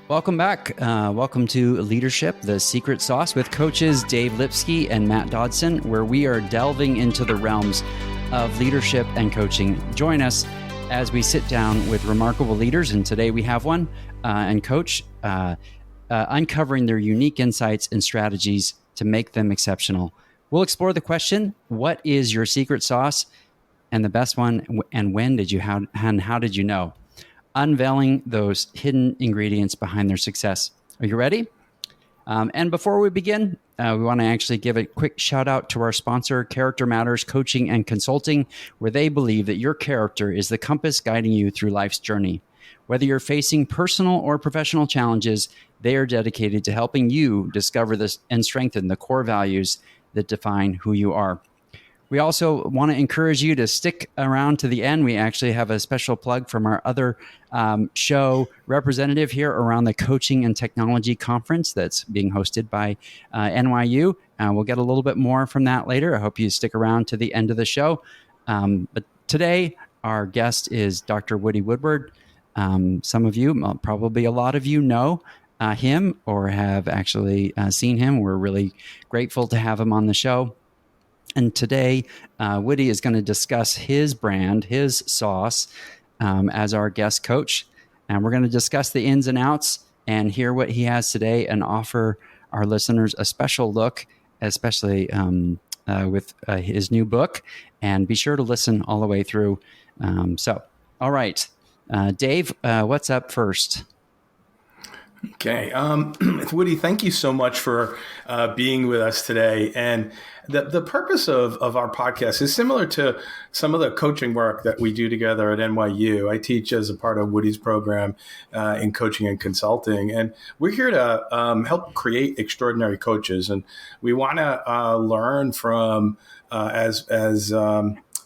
Welcome back. Welcome to Leadership, the Secret Sauce with coaches Dave Lipsky and Matt Dodson, where we are delving into the realms of leadership and coaching. Join us as we sit down with remarkable leaders, and today we have one, and coach, uncovering their unique insights and strategies to make them exceptional. We'll explore the question, what is your secret sauce? And the best one, and when did you, and how did you know? Unveiling those hidden ingredients behind their success. Are you ready? And before we begin, we want to actually give a quick shout out to our sponsor, Character Matters Coaching and Consulting, where they believe that your character is the compass guiding you through life's journey. Whether you're facing personal or professional challenges, they are dedicated to helping you discover this and strengthen the core values that define who you are. We also want to encourage you to stick around to the end. We actually have a special plug from our other show representative here around the Coaching and Technology Conference that's being hosted by NYU. We'll get a little bit more from that later. I hope you stick around to the end of the show. But today, our guest is Dr. Woody Woodward. Some of you, probably a lot of you know him or have actually seen him. We're really grateful to have him on the show. And today, Woody is going to discuss his brand, his sauce, as our guest coach. And we're going to discuss the ins and outs and hear what he has today and offer our listeners a special look, especially with his new book. And be sure to listen all the way through. All right. Dave, what's up first? Okay. Woody, thank you so much for being with us today. And the purpose of our podcast is similar to some of the coaching work that we do together at NYU. I teach as a part of Woody's program in coaching and consulting. And we're here to help create extraordinary coaches. And we want to learn from, as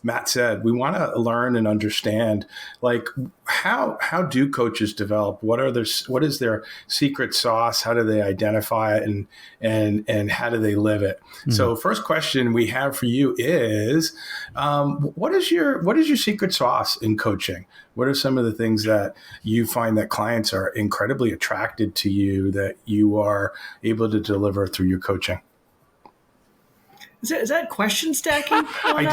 Matt said, we want to learn and understand, like, how do coaches develop? What is their secret sauce? How do they identify it, and how do they live it? Mm-hmm. So, first question we have for you is, what is your secret sauce in coaching? What are some of the things that you find that clients are incredibly attracted to you, that you are able to deliver through your coaching? Is that question stacking? I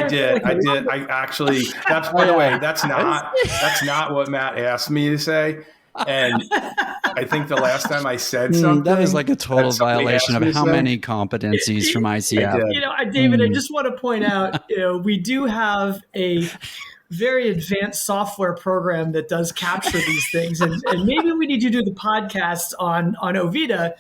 did. I actually, by the way, that's not what Matt asked me to say. And I think the last time I said something, that is like a total violation of how many competencies from ICF. David, I just want to point out, we do have a very advanced software program that does capture these things. And maybe we need to do the podcast on Ovida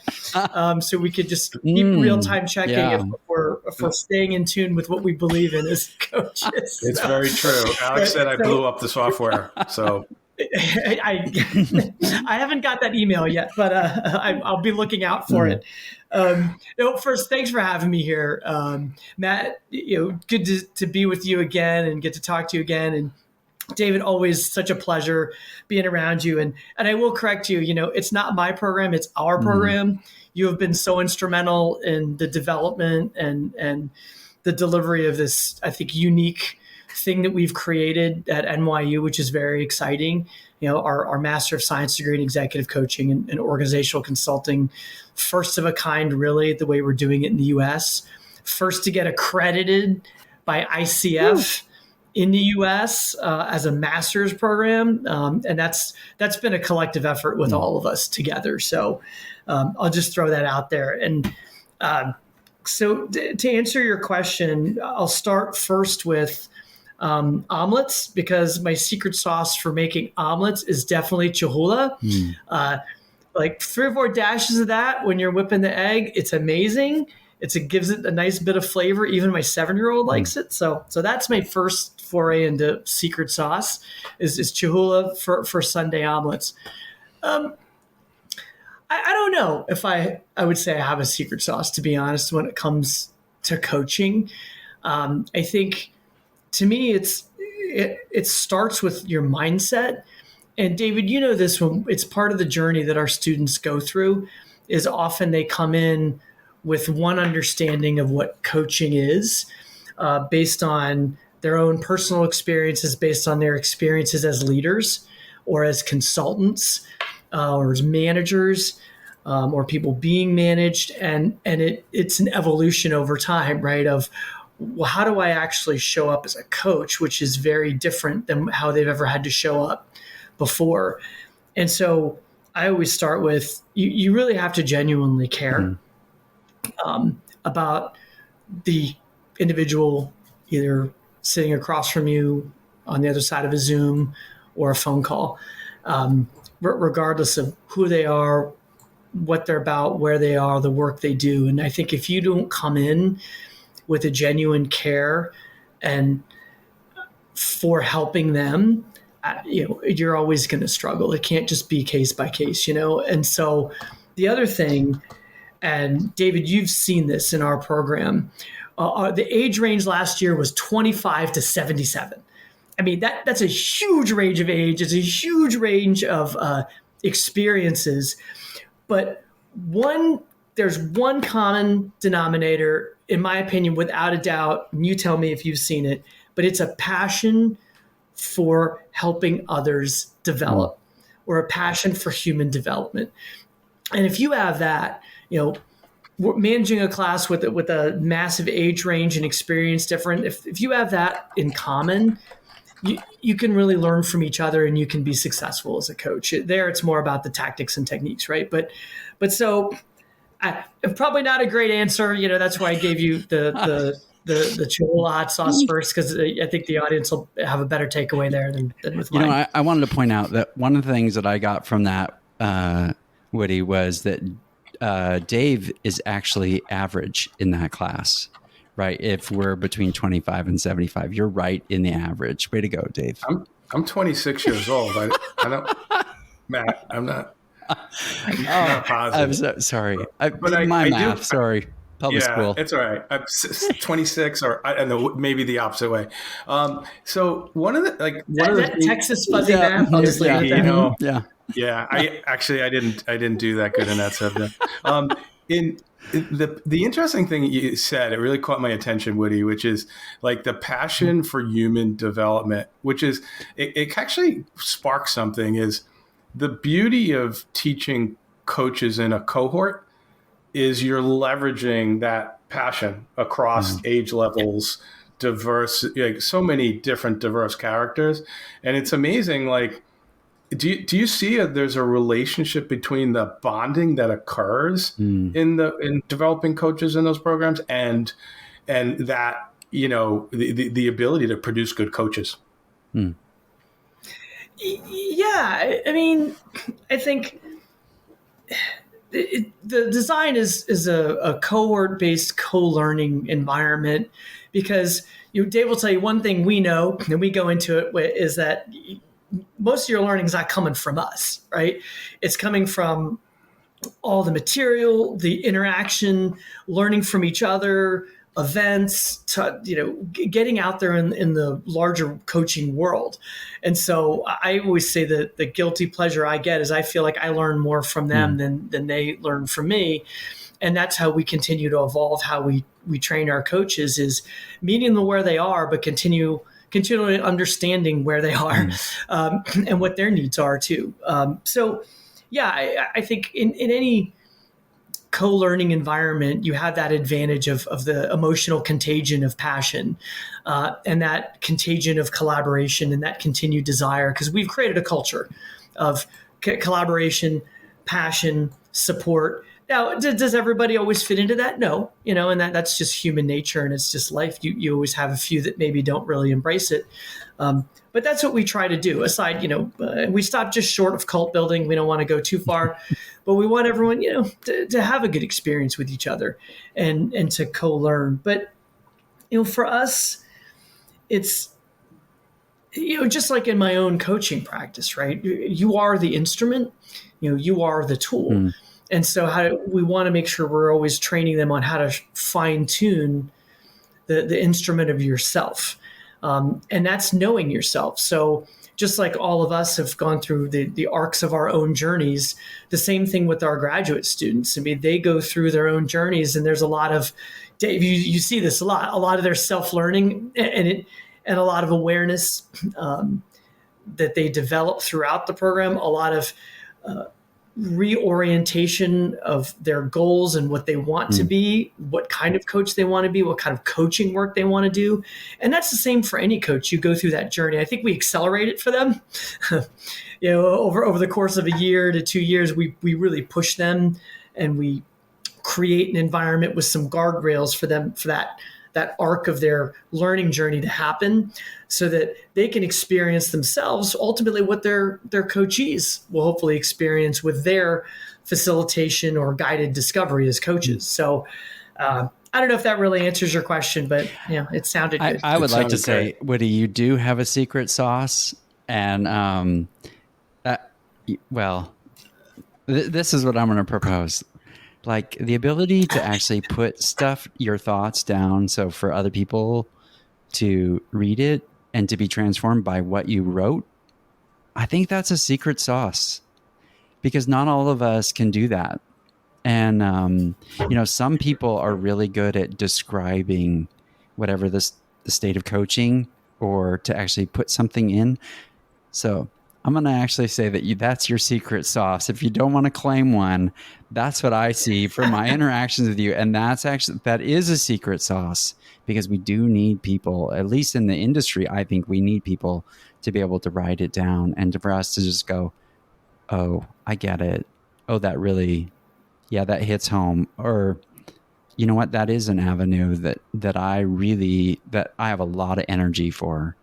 so we could just keep real-time checking if we're staying in tune with what we believe in as coaches. It's very true. Alex said I blew up the software. So I haven't got that email yet, but I'll be looking out for it. First, thanks for having me here, Matt. Good to be with you again and get to talk to you again. And David, always such a pleasure being around you. And I will correct you. It's not my program; it's our program. You have been so instrumental in the development and the delivery of this, I think, unique thing that we've created at NYU, which is very exciting. Our Master of Science degree in executive coaching and organizational consulting, first of a kind, really, the way we're doing it in the U.S. First to get accredited by ICF in the U.S. As a master's program, and that's been a collective effort with all of us together. So I'll just throw that out there. And so to answer your question, I'll start first with omelets, because my secret sauce for making omelets is definitely Cholula. Like 3 or 4 dashes of that when you're whipping the egg, it's amazing. It gives it a nice bit of flavor. Even my 7-year-old likes it. So that's my first foray into secret sauce is Cholula for Sunday omelets. I don't know if I would say I have a secret sauce, to be honest, when it comes to coaching. I think, to me, it starts with your mindset. And David, this one, it's part of the journey that our students go through, is often they come in with one understanding of what coaching is, based on their own personal experiences, based on their experiences as leaders or as consultants. or as managers, or people being managed, and it's an evolution over time, right? Of, well, how do I actually show up as a coach, which is very different than how they've ever had to show up before. And so I always start with, you really have to genuinely care about the individual, either sitting across from you on the other side of a Zoom or a phone call, regardless of who they are, what they're about, where they are, the work they do. And I think if you don't come in with a genuine care and for helping them, you're always going to struggle. It can't just be case by case, And so the other thing, and David, you've seen this in our program, the age range last year was 25 to 77. I mean, that's a huge range of age. It's a huge range of experiences. But there's one common denominator, in my opinion, without a doubt, and you tell me if you've seen it, but it's a passion for helping others develop, or a passion for human development. And if you have that, managing a class with a massive age range and experience different, if you have that in common, you can really learn from each other and you can be successful as a coach. There, it's more about the tactics and techniques, right? But so probably not a great answer. That's why I gave you the Cholula hot sauce first, because I think the audience will have a better takeaway there than with mine. I wanted to point out that one of the things that I got from that, Woody, was that Dave is actually average in that class. Right. If we're between 25 and 75, you're right in the average. Way to go, Dave. I'm 26 years old. I don't, Matt, I'm not positive. I'm sorry. Math. Sorry. Public school. It's all right. I'm 26, or I don't know, maybe the opposite way. So one of the Texas fuzzy math. I'll just leave it there. Yeah. I didn't do that good in that subject. The interesting thing you said, it really caught my attention, Woody, which is like the passion for human development, which is, it actually sparks something, is the beauty of teaching coaches in a cohort is you're leveraging that passion across age levels, diverse, so many different diverse characters. And it's amazing, like, do you see there's a relationship between the bonding that occurs in developing coaches in those programs and that, the ability to produce good coaches? Yeah. I mean, I think the design is a cohort-based co-learning environment, because Dave will tell you one thing we know, and we go into it, is that most of your learning is not coming from us, right? It's coming from all the material, the interaction, learning from each other, events, getting out there in the larger coaching world. And so I always say that the guilty pleasure I get is I feel like I learn more from them than they learn from me. And that's how we continue to evolve how we train our coaches, is meeting them where they are, but continually understanding where they are and what their needs are too. I think in any co-learning environment, you have that advantage of the emotional contagion of passion and that contagion of collaboration and that continued desire, because we've created a culture of collaboration, passion, support. Now, does everybody always fit into that? No, and that's just human nature, and it's just life. You always have a few that maybe don't really embrace it. But that's what we try to do. Aside, we stop just short of cult building. We don't want to go too far, but we want everyone, to have a good experience with each other and to co-learn. But, for us, it's, just like in my own coaching practice, right? You are the instrument, you are the tool. And so we want to make sure we're always training them on how to fine tune the instrument of yourself. And that's knowing yourself. So just like all of us have gone through the arcs of our own journeys, the same thing with our graduate students. I mean, they go through their own journeys, and there's a lot of, Dave, you see this a lot of their self-learning and a lot of awareness that they develop throughout the program, a lot of reorientation of their goals and what they want to be, what kind of coach they want to be, what kind of coaching work they want to do. And that's the same for any coach. You go through that journey. I think we accelerate it for them. Over the course of a year to 2 years, we really push them, and we create an environment with some guardrails for them, for that arc of their learning journey to happen, so that they can experience themselves ultimately what their coachees will hopefully experience with their facilitation or guided discovery as coaches. So I don't know if that really answers your question, but it sounded good. I would like to say, Woody, you do have a secret sauce, and this is what I'm going to propose. Like the ability to actually put your thoughts down, so for other people to read it and to be transformed by what you wrote. I think that's a secret sauce, because not all of us can do that. And, some people are really good at describing whatever the state of coaching, or to actually put something in. So I'm going to actually say that that's your secret sauce. If you don't want to claim one, that's what I see from my interactions with you. And that is a secret sauce, because we do need people, at least in the industry. I think we need people to be able to write it down, and for us to just go, oh, I get it. Oh, that really, that hits home. Or, you know what, that is an avenue that I have a lot of energy for.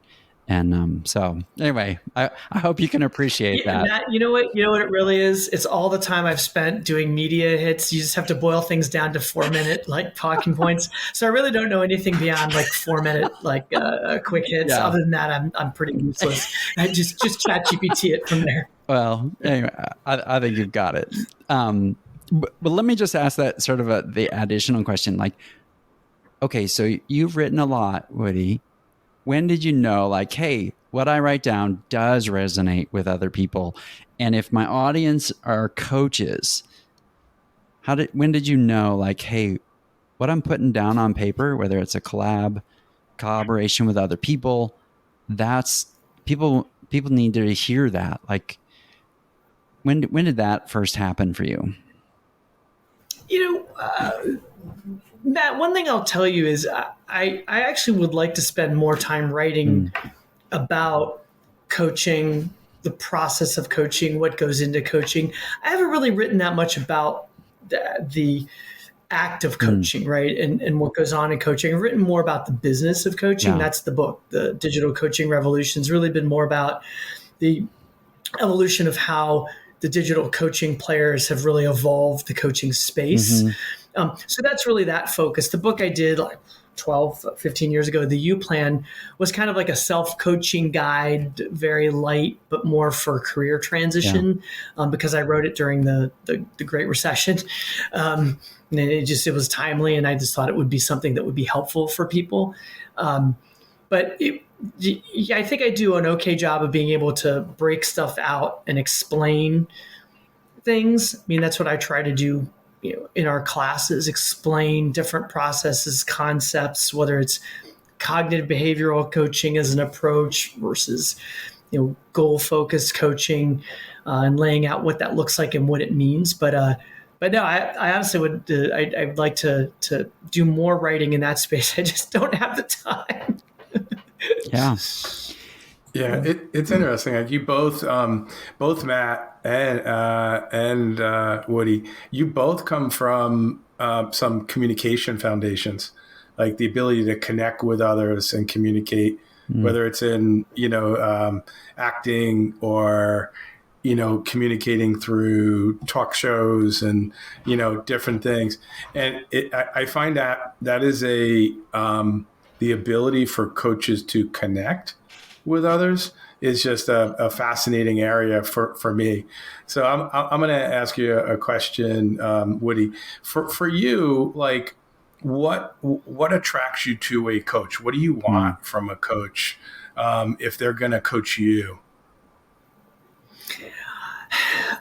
And so anyway, I hope you can appreciate that. Matt, you know what it really is? It's all the time I've spent doing media hits. You just have to boil things down to 4-minute talking points. So I really don't know anything beyond 4-minute quick hits. Yeah. Other than that, I'm pretty useless. I just ChatGPT it from there. Well, anyway, I think you've got it. But let me just ask that sort of the additional question. Okay, so you've written a lot, Woody. When did you know, hey, what I write down does resonate with other people? And if my audience are coaches, when did you know, hey, what I'm putting down on paper, whether it's a collaboration with other people, that's people need to hear that. When did that first happen for you? Matt, one thing I'll tell you is I actually would like to spend more time writing about coaching, the process of coaching, what goes into coaching. I haven't really written that much about the act of coaching, right? And what goes on in coaching. I've written more about the business of coaching. Yeah. That's the book, The Digital Coaching Revolution. It's really been more about the evolution of how the digital coaching players have really evolved the coaching space. So that's really that focus. The book I did 12, 15 years ago, the U Plan, was kind of like a self-coaching guide, very light, but more for career transition, because I wrote it during the Great Recession. And it was timely, and I just thought it would be something that would be helpful for people. But I think I do an okay job of being able to break stuff out and explain things. I mean, that's what I try to do in our classes, explain different processes, concepts, whether it's cognitive behavioral coaching as an approach versus, goal-focused coaching, and laying out what that looks like and what it means. But no, I honestly would, I'd like to do more writing in that space. I just don't have the time. Yeah. Yeah, it's interesting. You both Matt and Woody, you both come from some communication foundations, like the ability to connect with others and communicate, whether it's in acting or communicating through talk shows and different things. And I find that is the ability for coaches to connect with others is just a fascinating area for me. So I'm going to ask you a question, Woody. For you, what attracts you to a coach? What do you want from a coach if they're going to coach you?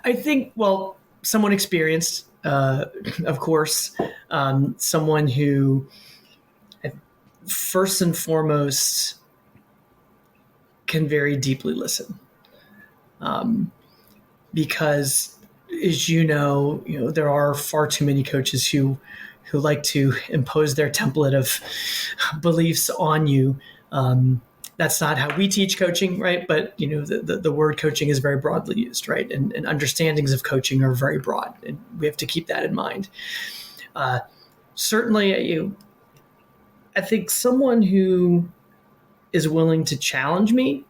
I think, someone experienced, of course, someone who first and foremost can very deeply listen, because as you know, there are far too many coaches who like to impose their template of beliefs on you. That's not how we teach coaching, right? But the word coaching is very broadly used, right? And understandings of coaching are very broad, and we have to keep that in mind. Certainly, I think someone who is willing to challenge me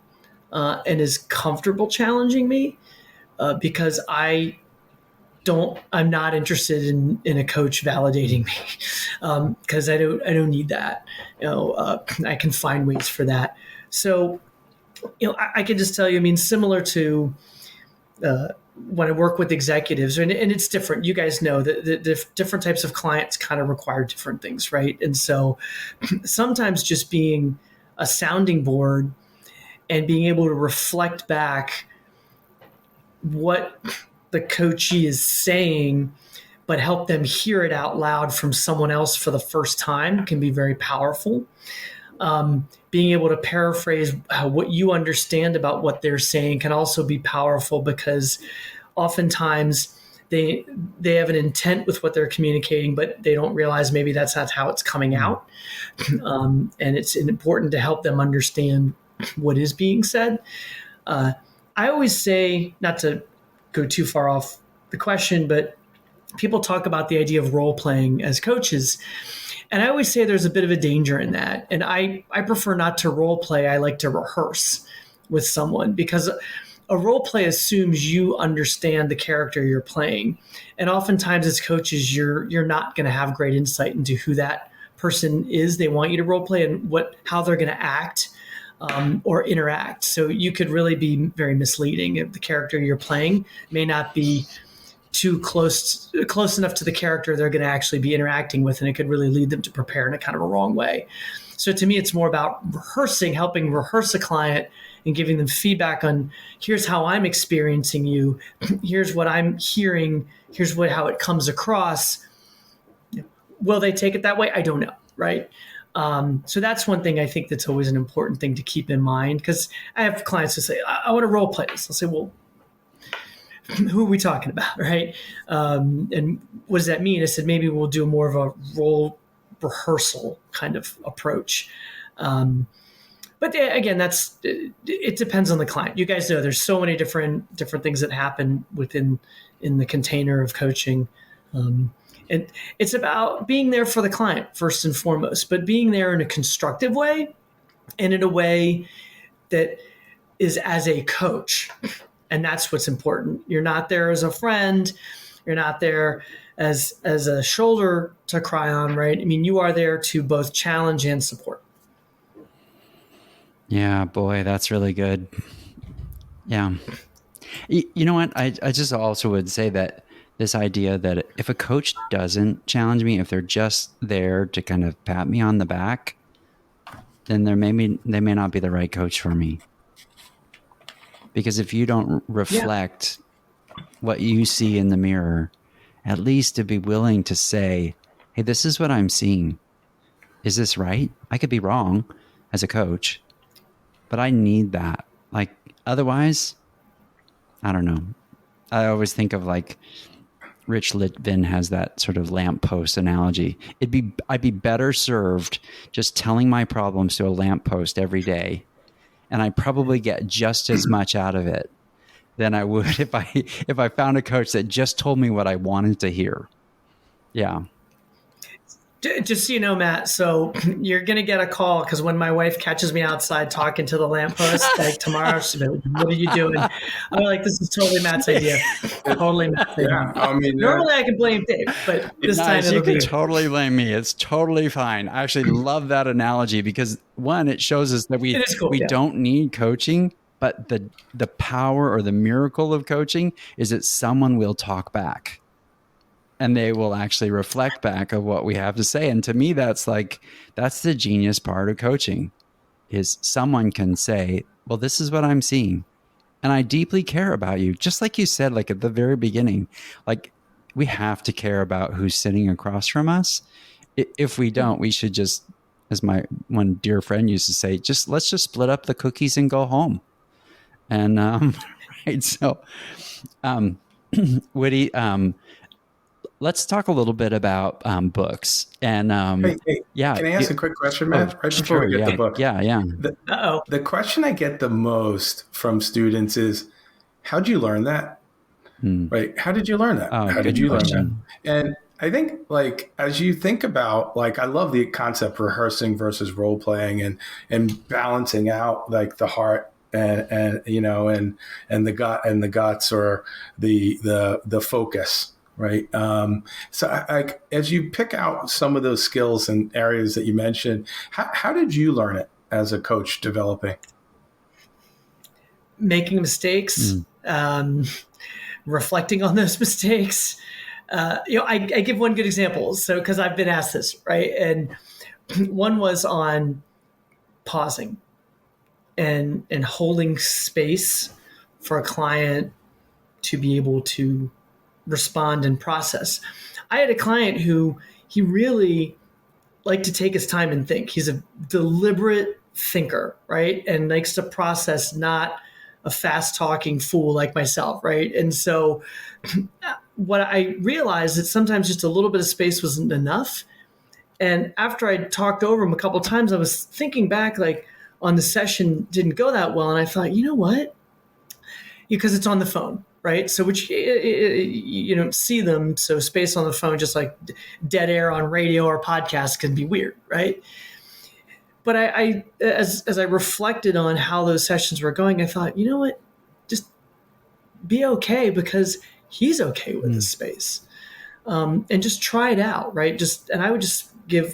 and is comfortable challenging me, because I'm not interested in a coach validating me, because I don't need that. I can find ways for that. So, I can just tell you, similar to when I work with executives, and it's different. You guys know that the different types of clients kind of require different things, right? And so sometimes just being a sounding board and being able to reflect back what the coachee is saying, but help them hear it out loud from someone else for the first time can be very powerful. Being able to paraphrase what you understand about what they're saying can also be powerful, because oftentimes they have an intent with what they're communicating, but they don't realize maybe that's not how it's coming out. And it's important to help them understand what is being said. I always say, not to go too far off the question, but people talk about the idea of role playing as coaches. And I always say there's a bit of a danger in that. And I prefer not to role play. I like to rehearse with someone, because a role play assumes you understand the character you're playing. And oftentimes as coaches, you're not going to have great insight into who that person is. They want you to role play and how they're going to act or interact. So you could really be very misleading if the character you're playing may not be too close enough to the character they're going to actually be interacting with, and it could really lead them to prepare in a kind of a wrong way. So to me, it's more about helping rehearse a client and giving them feedback on, here's how I'm experiencing you, here's what I'm hearing, here's how it comes across. Will they take it that way? I don't know, right? So that's one thing I think that's always an important thing to keep in mind, because I have clients who say, I want to role play this. I'll say, well, who are we talking about, right? And what does that mean? I said, maybe we'll do more of a role rehearsal kind of approach. But again, it depends on the client. You guys know there's so many different things that happen in the container of coaching. And it's about being there for the client first and foremost, but being there in a constructive way and in a way that is as a coach. And that's what's important. You're not there as a friend. You're not there as a shoulder to cry on, right? You are there to both challenge and support. Yeah, boy, that's really good. Yeah. You know what? I just also would say that this idea that if a coach doesn't challenge me, if they're just there to kind of pat me on the back, then they may not be the right coach for me. Because if you don't reflect what you see in the mirror, at least to be willing to say, hey, this is what I'm seeing. Is this right? I could be wrong as a coach, but I need that. Like, otherwise, I don't know. I always think of like Rich Litvin has that sort of lamppost analogy. I'd be better served just telling my problems to a lamppost every day, and I probably get just as much out of it than I would if I found a coach that just told me what I wanted to hear. Yeah. Just so you know, Matt, so you're going to get a call, because when my wife catches me outside talking to the lamppost, like tomorrow, she's like, what are you doing? I'm like, this is totally Matt's idea. Totally Matt's idea. Yeah, normally I can blame Dave, but this time you can totally blame me. It's totally fine. I actually love that analogy, because one, it shows us that we don't need coaching, but the power or the miracle of coaching is that someone will talk back. And they will actually reflect back of what we have to say. And to me, that's the genius part of coaching, is someone can say, well, this is what I'm seeing, and I deeply care about you. Just like you said, like at the very beginning, like we have to care about who's sitting across from us. If we don't, we should just, as my one dear friend used to say, let's just split up the cookies and go home. And right, so Woody, let's talk a little bit about books. And yeah, can I ask a quick question, Matt? Right before we get the book. Yeah. The question I get the most from students is, how'd you learn that? Right? How did you learn that? How did you learn that? And I think, like, as you think about, like, I love the concept of rehearsing versus role playing and balancing out, like, the heart and you know and the gut and the guts, or the focus, right? So as you pick out some of those skills and areas that you mentioned, how did you learn it as a coach developing? Making mistakes, reflecting on those mistakes. I give one good example. So, because I've been asked this, right? And one was on pausing and holding space for a client to be able to respond and process. I had a client who he really liked to take his time and think. He's a deliberate thinker, right? And likes to process, not a fast talking fool like myself, right? And so what I realized is sometimes just a little bit of space wasn't enough. And after I talked over him a couple of times, I was thinking back, like, on the session didn't go that well. And I thought, you know what? Because it's on the phone, right? So which you don't see them. So space on the phone, just like dead air on radio or podcast, can be weird, right? But as I reflected on how those sessions were going, I thought, you know what? Just be okay, because he's okay with the space, and just try it out, right? And I would just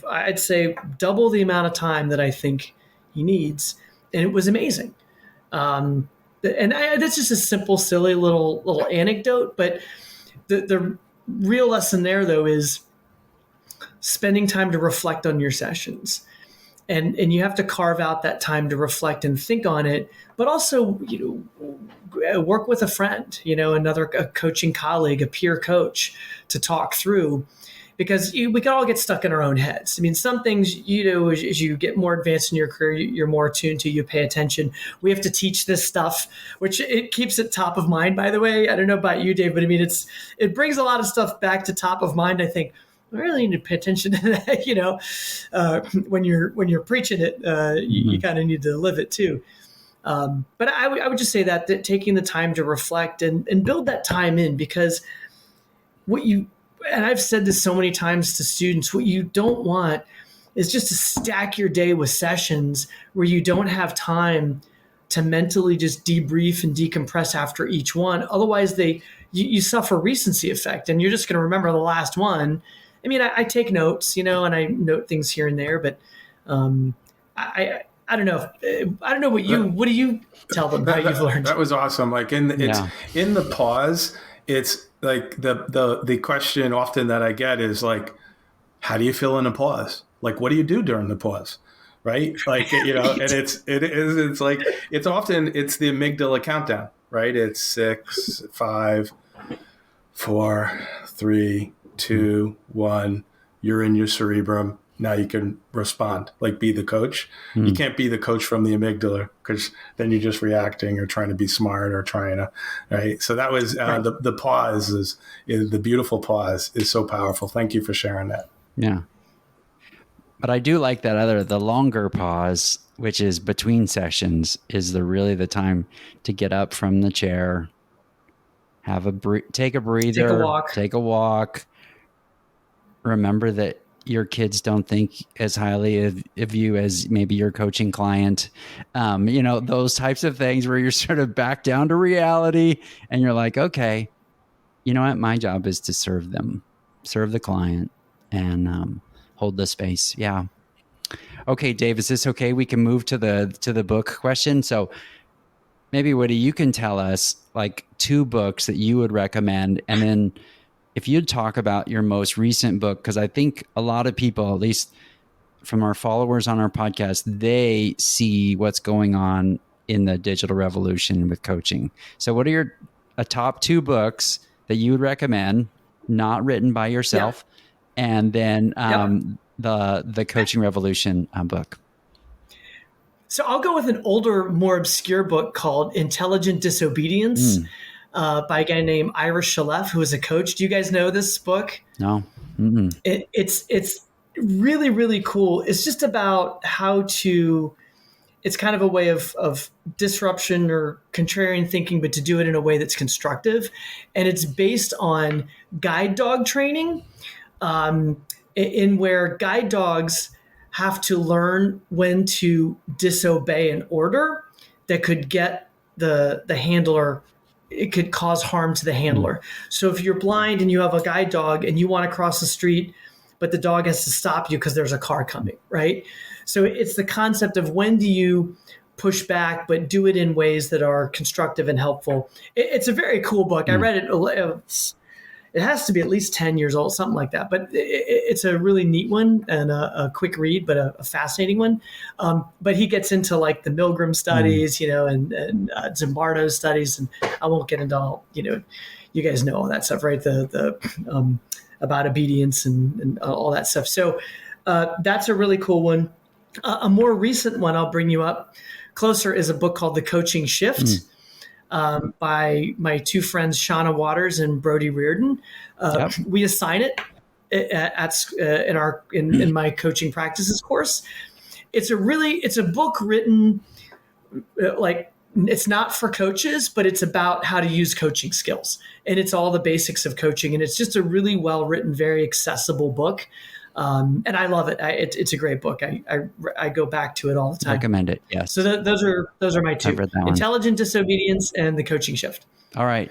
I'd say double the amount of time that I think he needs, and it was amazing. And that's just a simple, silly little anecdote, but the real lesson there, though, is spending time to reflect on your sessions. And you have to carve out that time to reflect and think on it, but also, work with a friend, a coaching colleague, a peer coach, to talk through, because we can all get stuck in our own heads. I mean, some things, as you get more advanced in your career, you're more attuned to, you pay attention. We have to teach this stuff, which it keeps it top of mind, by the way. I don't know about you, Dave, but I mean, it brings a lot of stuff back to top of mind. I think I really need to pay attention to that. When you're preaching it, you kind of need to live it too. But I would just say that taking the time to reflect and build that time in, because and I've said this so many times to students, what you don't want is just to stack your day with sessions where you don't have time to mentally just debrief and decompress after each one. Otherwise, you suffer recency effect, and you're just going to remember the last one. I mean, I take notes, and I note things here and there, but I don't know. I don't know what do you tell them how you've learned? That was awesome. Like in the pause, it's like the question often that I get is like, how do you feel in a pause? Like, what do you do during the pause? Right? Like, and it's like, it's often the amygdala countdown, right? It's 6, 5, 4, 3, 2, 1. You're in your cerebrum. Now you can respond, like be the coach. You can't be the coach from the amygdala, because then you're just reacting or trying to be smart or trying to, right? So that was the pause is the beautiful pause is so powerful. Thank you for sharing that. Yeah. But I do like that the longer pause, which is between sessions, is really the time to get up from the chair, take a breather, take a walk. Remember that your kids don't think as highly of you as maybe your coaching client. Those types of things where you're sort of back down to reality and you're like, okay, you know what? My job is to serve the client, and hold the space. Yeah. Okay, Dave, is this okay? We can move to the book question. So maybe, Woody, you can tell us like 2 books that you would recommend, and then if you'd talk about your most recent book, because I think a lot of people, at least from our followers on our podcast, they see what's going on in the digital revolution with coaching. So what are your top 2 books that you would recommend, not written by yourself, and then the Coaching Revolution book? So I'll go with an older, more obscure book called Intelligent Disobedience. by a guy named Ira Shalev, who is a coach. Do you guys know this book? No. Mm-mm. It's really, really cool. It's just about how to, it's kind of a way of disruption or contrarian thinking, but to do it in a way that's constructive. And it's based on guide dog training, in where guide dogs have to learn when to disobey an order that could get the handler, it could cause harm to the handler. So if you're blind and you have a guide dog and you want to cross the street, but the dog has to stop you because there's a car coming, right? So it's the concept of when do you push back, but do it in ways that are constructive and helpful. It's a very cool book. I read it. It has to be at least 10 years old, something like that. But it's a really neat one and a quick read, but a fascinating one. But he gets into like the Milgram studies, and Zimbardo's studies, and I won't get into all, you guys know all that stuff, right? The about obedience and all that stuff. So that's a really cool one. A more recent one I'll bring you up closer is a book called The Coaching Shift. By my two friends, Shauna Waters and Brody Reardon. We assign it in my coaching practices course. It's a book written like, it's not for coaches, but it's about how to use coaching skills. And it's all the basics of coaching. And it's just a really well-written, very accessible book. And I love it. It's a great book. I go back to it all the time. Recommend it. Yes. So those are my two: Intelligent Disobedience and The Coaching Shift. All right.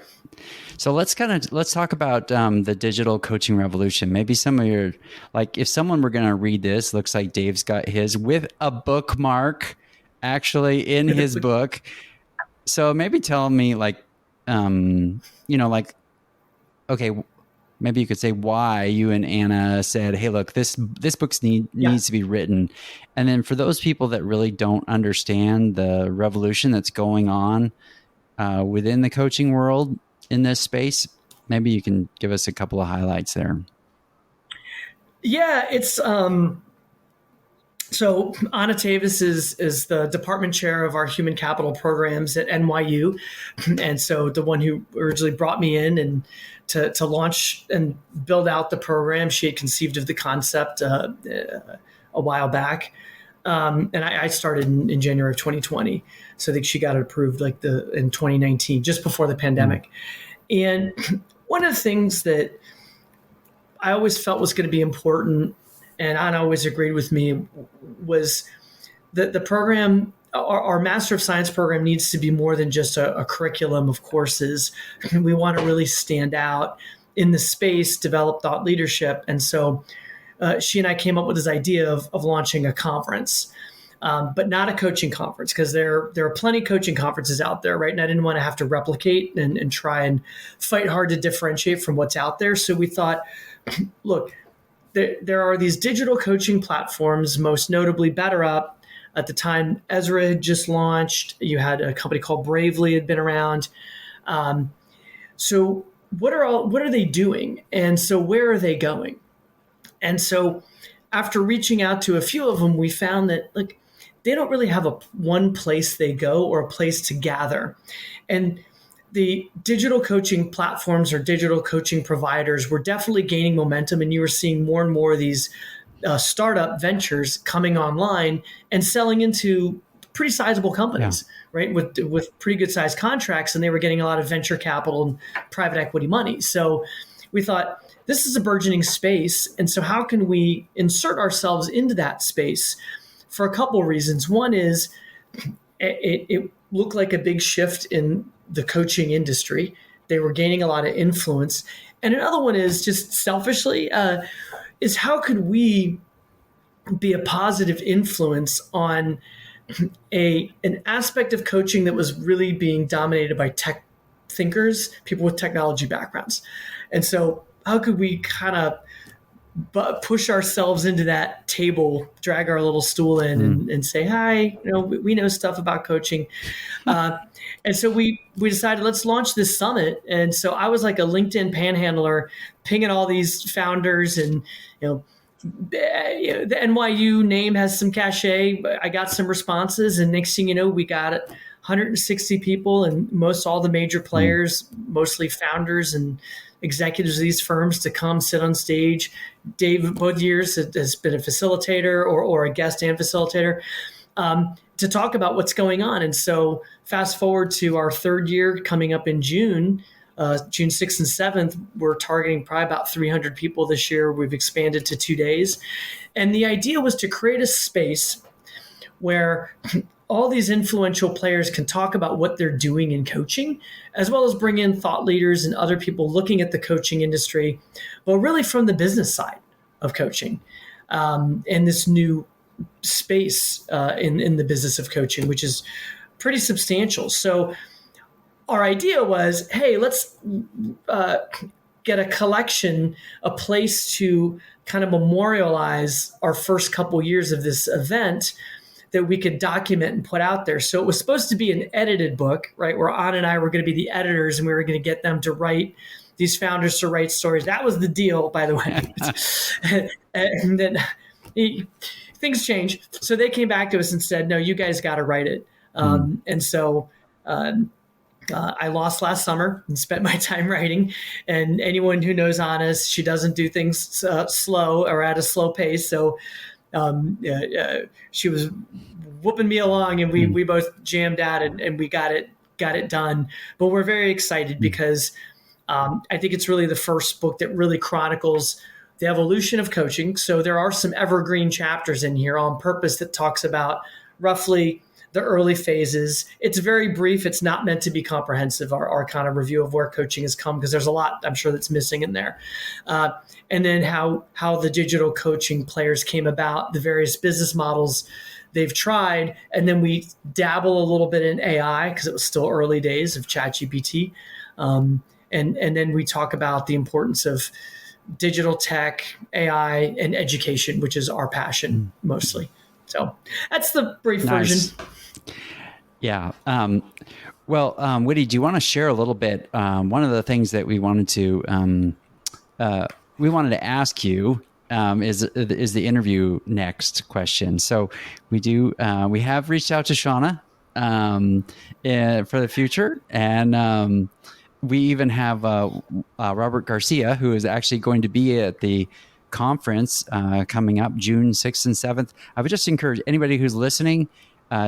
So let's talk about the digital coaching revolution. Maybe some of your, like, if someone were going to read this, looks like Dave's got his with a bookmark actually in his book. So maybe tell me, like, okay, maybe you could say why you and Anna said, hey, look, this book needs to be written. And then for those people that really don't understand the revolution that's going on within the coaching world in this space, maybe you can give us a couple of highlights there. Yeah, it's so Anna Tavis is the department chair of our human capital programs at NYU. And so the one who originally brought me in and to launch and build out the program, she had conceived of the concept a while back. And I started in January of 2020. So I think she got it approved in 2019, just before the pandemic. And one of the things that I always felt was going to be important, and Anna always agreed with me, was that the program, our Master of Science program, needs to be more than just a curriculum of courses. We want to really stand out in the space, develop thought leadership. And so she and I came up with this idea of launching a conference, but not a coaching conference, because there are plenty of coaching conferences out there, right? And I didn't want to have to replicate and try and fight hard to differentiate from what's out there. So we thought, look, there are these digital coaching platforms, most notably BetterUp. At the time, Ezra had just launched. You had a company called Bravely had been around. So what are they doing? And so where are they going? And so after reaching out to a few of them, we found that they don't really have one place they go or a place to gather. And the digital coaching platforms or digital coaching providers were definitely gaining momentum, and you were seeing more and more of these startup ventures coming online and selling into pretty sizable companies, right? With pretty good sized contracts, and they were getting a lot of venture capital and private equity money. So we thought, this is a burgeoning space, and so how can we insert ourselves into that space? For a couple of reasons. One is it looked like a big shift in the coaching industry. They were gaining a lot of influence. And another one is just selfishly, is how could we be a positive influence on an aspect of coaching that was really being dominated by tech thinkers, people with technology backgrounds. And so how could we kind of push ourselves into that table, drag our little stool in and say, hi, we know stuff about coaching. And so we decided, let's launch this summit. And so I was like a LinkedIn panhandler, pinging all these founders, and the NYU name has some cachet. I got some responses, and next thing you know, we got 160 people, and most all the major players, mostly founders and executives of these firms, to come sit on stage. Dave, both years, has been a facilitator or a guest and facilitator, to talk about what's going on. And so fast forward to our third year coming up in June 6th and 7th, we're targeting probably about 300 people this year. We've expanded to 2 days. And the idea was to create a space where all these influential players can talk about what they're doing in coaching, as well as bring in thought leaders and other people looking at the coaching industry, but really from the business side of coaching, and this new space in the business of coaching, which is pretty substantial. So our idea was, hey, let's get a collection, a place to kind of memorialize our first couple years of this event that we could document and put out there. So it was supposed to be an edited book, right? Where Anna and I were going to be the editors, and we were going to get them to write, these founders to write stories. That was the deal, by the way. And then things changed. So they came back to us and said, no, you guys got to write it. And so I lost last summer and spent my time writing. And anyone who knows Anna, she doesn't do things slow or at a slow pace. So she was whooping me along, and we both jammed out and we got it done. But we're very excited because I think it's really the first book that really chronicles the evolution of coaching. So there are some evergreen chapters in here on purpose that talks about roughly the early phases. It's very brief. It's not meant to be comprehensive, our kind of review of where coaching has come, because there's a lot, I'm sure, that's missing in there. And then how the digital coaching players came about, the various business models they've tried. And then we dabble a little bit in AI because it was still early days of ChatGPT. And then we talk about the importance of digital tech, AI, and education, which is our passion mostly. So that's the brief version. Yeah. Woody, do you want to share a little bit? One of the things that we wanted to ask you is the interview next question. So we have reached out to Shauna for the future, and we even have Robert Garcia, who is actually going to be at the conference coming up June 6th and 7th. I would just encourage anybody who's listening,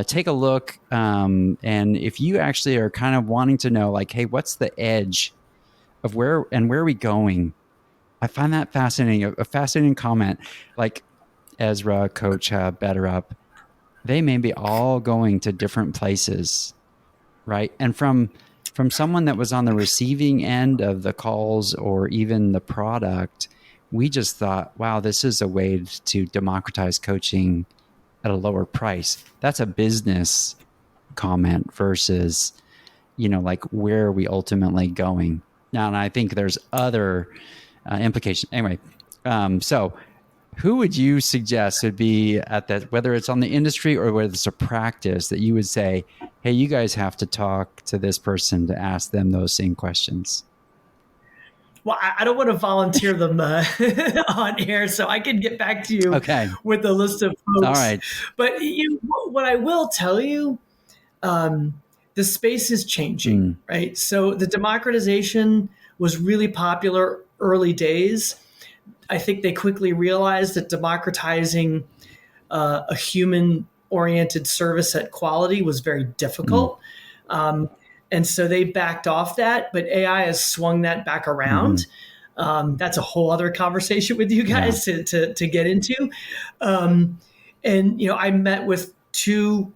take a look. And if you actually are kind of wanting to know, like, hey, what's the edge of where are we going? I find that fascinating, a fascinating comment. Like Ezra, Coach, BetterUp, they may be all going to different places, right? And from someone that was on the receiving end of the calls or even the product, we just thought, wow, this is a way to democratize coaching at a lower price. That's a business comment versus, like, where are we ultimately going now? And I think there's other implications. Anyway, so who would you suggest would be at that, whether it's on the industry or whether it's a practice, that you would say, hey, you guys have to talk to this person to ask them those same questions? Well, I don't want to volunteer them on air, so I can get back to you with a list of folks. All right. But what I will tell you, the space is changing, right? So the democratization was really popular early days. I think they quickly realized that democratizing a human-oriented service at quality was very difficult. And so they backed off that, but AI has swung that back around. That's a whole other conversation with you guys to get into. And, I met with two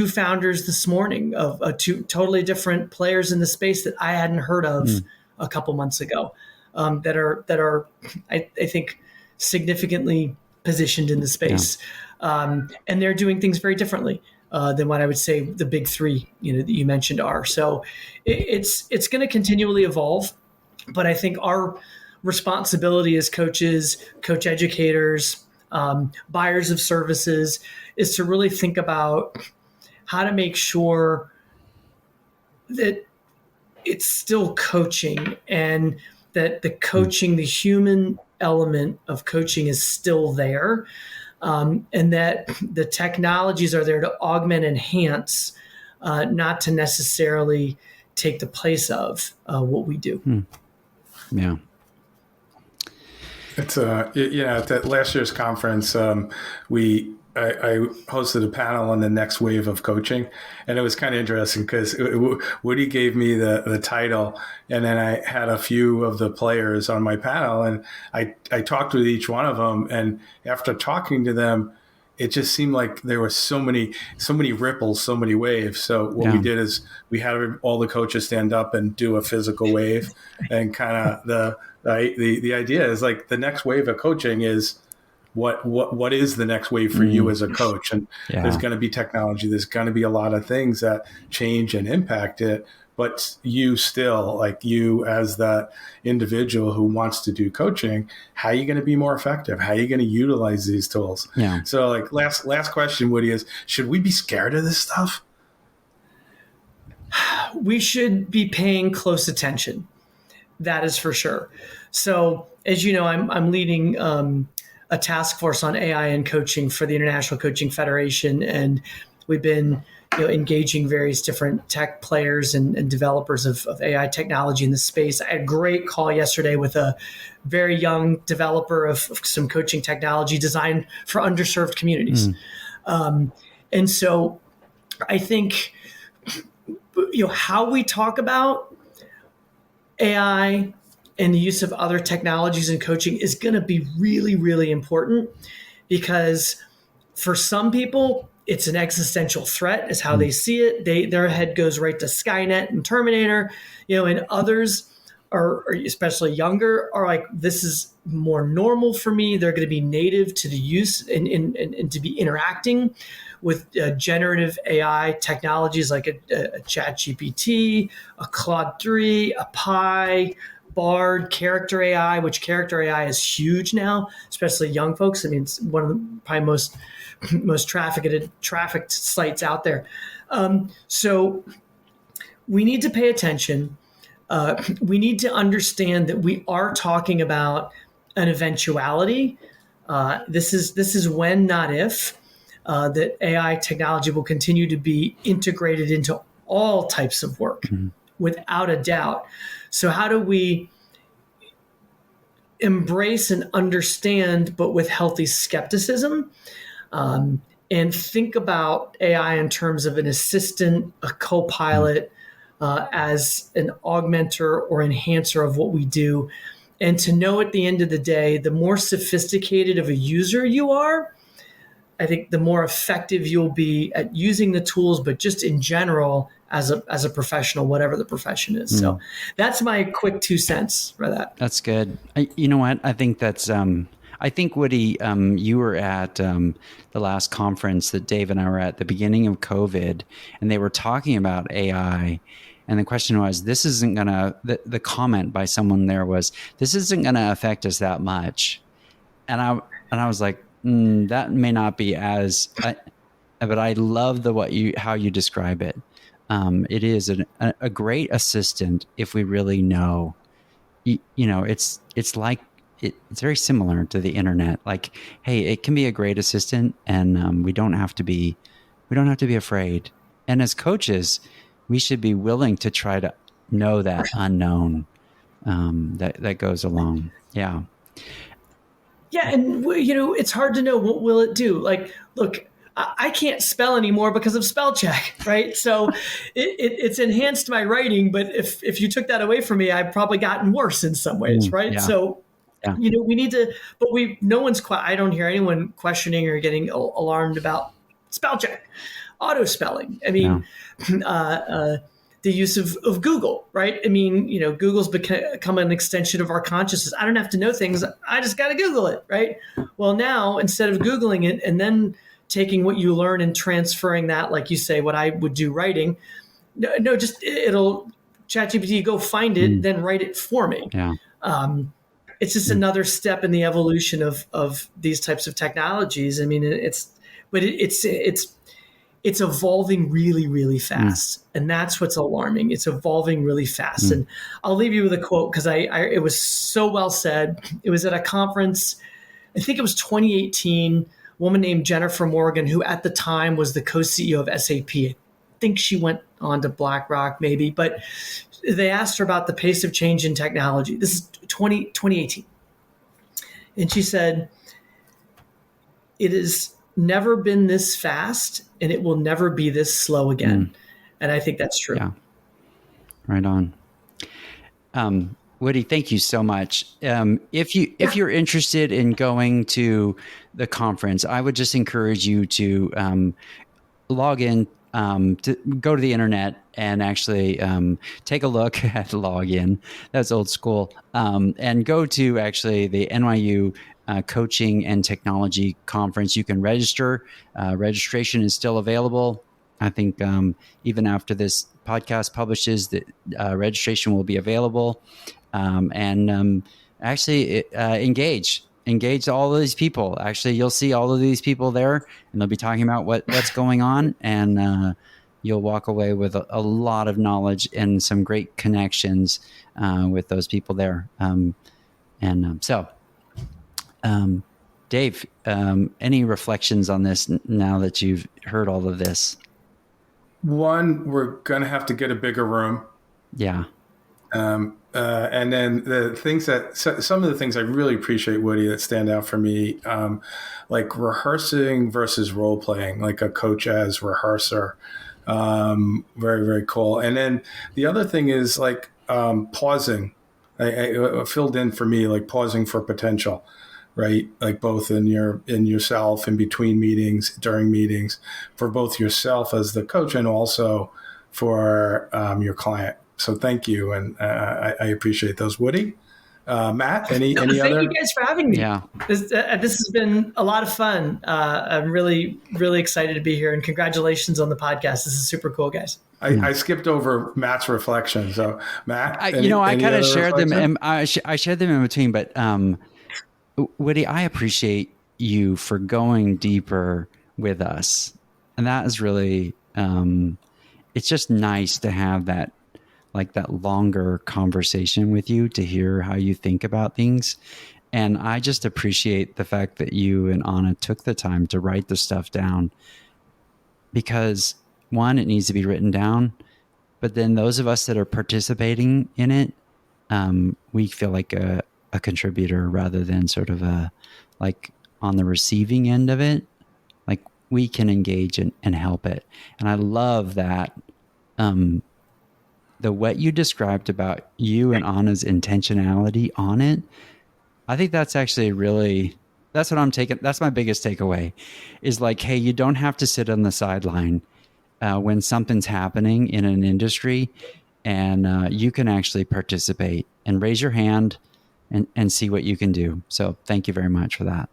founders this morning of two totally different players in the space that I hadn't heard of a couple months ago, that are I think significantly positioned in the space. And they're doing things very differently than what I would say the big three, that you mentioned are. So it's going to continually evolve, but I think our responsibility as coaches, coach educators, buyers of services, is to really think about how to make sure that it's still coaching, and that the coaching, the human element of coaching is still there. And that the technologies are there to augment, enhance not to necessarily take the place of what we do. Yeah. It's at that last year's conference, I hosted a panel on the next wave of coaching, and it was kind of interesting because Woody gave me the title, and then I had a few of the players on my panel, and I talked with each one of them, and after talking to them, it just seemed like there were so many ripples, so many waves. So what we did is we had all the coaches stand up and do a physical wave, and kind of the idea is like the next wave of coaching is what is the next wave for you as a coach? And there's going to be technology. There's going to be a lot of things that change and impact it. But you still, like you as that individual who wants to do coaching, how are you going to be more effective? How are you going to utilize these tools? Yeah. So like last question, Woody, is should we be scared of this stuff? We should be paying close attention. That is for sure. So as you know, I'm leading a task force on AI and coaching for the International Coaching Federation. And we've been engaging various different tech players and developers of AI technology in the space. I had a great call yesterday with a very young developer of some coaching technology designed for underserved communities. And so I think, how we talk about AI and the use of other technologies in coaching is going to be really, really important, because for some people, it's an existential threat is how they see it. Their head goes right to Skynet and Terminator, and others are, especially younger, are like, this is more normal for me. They're going to be native to the use and to be interacting with generative AI technologies like a ChatGPT, a Claude 3, a Pi, Bard, Character AI, which Character AI is huge now, especially young folks. I mean, it's one of the probably most trafficked sites out there. So we need to pay attention. We need to understand that we are talking about an eventuality. This is when, not if, that AI technology will continue to be integrated into all types of work, without a doubt. So how do we embrace and understand, but with healthy skepticism, and think about AI in terms of an assistant, a co-pilot, as an augmenter or enhancer of what we do, and to know at the end of the day, the more sophisticated of a user you are, I think the more effective you'll be at using the tools, but just in general as a professional, whatever the profession is. So that's my quick 2 cents for that. That's good. You know what? I think that's, I think, Woody, you were at the last conference that Dave and I were at the beginning of COVID, and they were talking about AI. And the question was, this isn't going to, the comment by someone there was, this isn't going to affect us that much. And I was like, that may not be as, but I love how you describe it. It is a great assistant if we really know, it's like, it's very similar to the internet. Like, hey, it can be a great assistant, and we don't have to be afraid. And as coaches, we should be willing to try to know that unknown that goes along. Yeah. Yeah, and it's hard to know what will it do. Like, look, I can't spell anymore because of spell check, right? So it's enhanced my writing, but if you took that away from me, I've probably gotten worse in some ways, right? Yeah. So, we need to, but I don't hear anyone questioning or getting alarmed about spell check, auto spelling. I mean, the use of Google, right? I mean, Google's become an extension of our consciousness. I don't have to know things. I just got to Google it, right? Well, now instead of Googling it and then taking what you learn and transferring that, like you say, what I would do writing, no, just it'll ChatGPT, go find it, then write it for me. Yeah. It's just another step in the evolution of these types of technologies. I mean, it's evolving really, really fast. And that's what's alarming. It's evolving really fast. And I'll leave you with a quote because it was so well said. It was at a conference, I think it was 2018, a woman named Jennifer Morgan, who at the time was the co-CEO of SAP. think she went on to BlackRock maybe, but they asked her about the pace of change in technology. This is 2018. And she said, it has never been this fast and it will never be this slow again. And I think that's true. Yeah. Right on. Woody, thank you so much. If you're interested in going to the conference, I would just encourage you to log in, to go to the internet and actually take a look at login. That's old school. And go to actually the NYU Coaching and Technology Conference. You can register. Registration is still available. I think even after this podcast publishes, the registration will be available. Actually engage all of these people. Actually, you'll see all of these people there, and they'll be talking about what's going on, and you'll walk away with a lot of knowledge and some great connections with those people there. Dave, any reflections on this now that you've heard all of this? One, we're going to have to get a bigger room. Yeah. And then some of the things I really appreciate, Woody, that stand out for me, like rehearsing versus role playing, like a coach as rehearser. Very, very cool. And then the other thing is like pausing. I filled in for me, like pausing for potential, right? Like both in yourself, in between meetings, during meetings, for both yourself as the coach and also for your client. So thank you, and I appreciate those. Woody, Matt, any thank other? Thank you guys for having me. Yeah, this has been a lot of fun. I'm really, really excited to be here, and congratulations on the podcast. This is super cool, guys. I skipped over Matt's reflection. So Matt, I kind of shared them, and I shared them in between. But Woody, I appreciate you for going deeper with us, and that is really, it's just nice to have that longer conversation with you, to hear how you think about things. And I just appreciate the fact that you and Anna took the time to write the stuff down, because one, it needs to be written down, but then those of us that are participating in it, we feel like a contributor rather than sort of like on the receiving end of it. Like we can engage and help it. And I love that, what you described about you and Anna's intentionality on it. I think that's actually that's what I'm taking. That's my biggest takeaway, is like, hey, you don't have to sit on the sideline when something's happening in an industry, and you can actually participate and raise your hand and see what you can do. So thank you very much for that.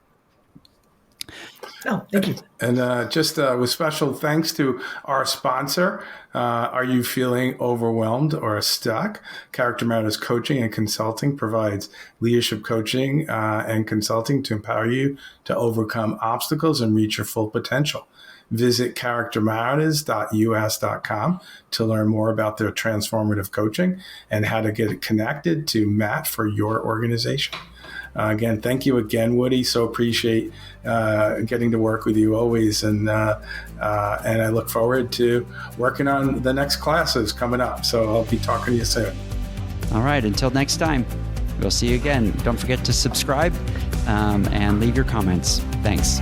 Oh, thank you. And just with special thanks to our sponsor, are you feeling overwhelmed or stuck? Character Matters Coaching and Consulting provides leadership coaching and consulting to empower you to overcome obstacles and reach your full potential. Visit charactermatters.us.com to learn more about their transformative coaching and how to get connected to Matt for your organization. Again, thank you again, Woody. So appreciate getting to work with you always, and I look forward to working on the next classes coming up. So I'll be talking to you soon. All right, until next time, we'll see you again. Don't forget to subscribe and leave your comments. Thanks.